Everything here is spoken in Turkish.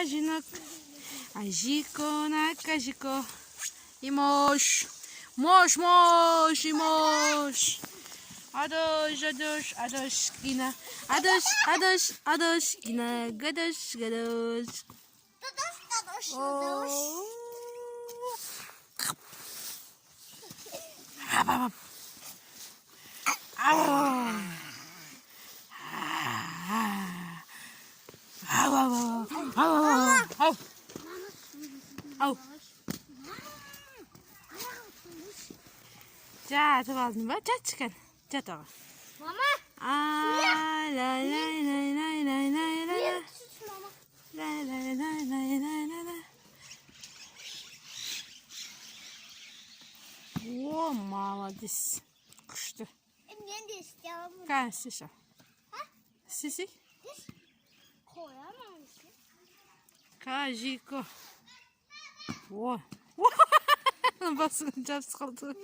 Ajinok. Ajiko nakajiko. Imoş. Moş moş imoş. Adoş adoş adoş yine. Adoş adoş adoş yine. Gadoş gadoş. Oo. Habab. Au. Au. Au. Ja, tu vas mı? Ja çıkın. Ja tamam. Mama. Lay lay lay lay lay lay lay lay. Niye sus mama? Lay lay lay lay lay lay lay. O молодец. Kuştu. Ben de istiyorum. Kan sisi. Ha? Sisi. Koyamam ki. Kajiko. O. Basınca sıkıldı.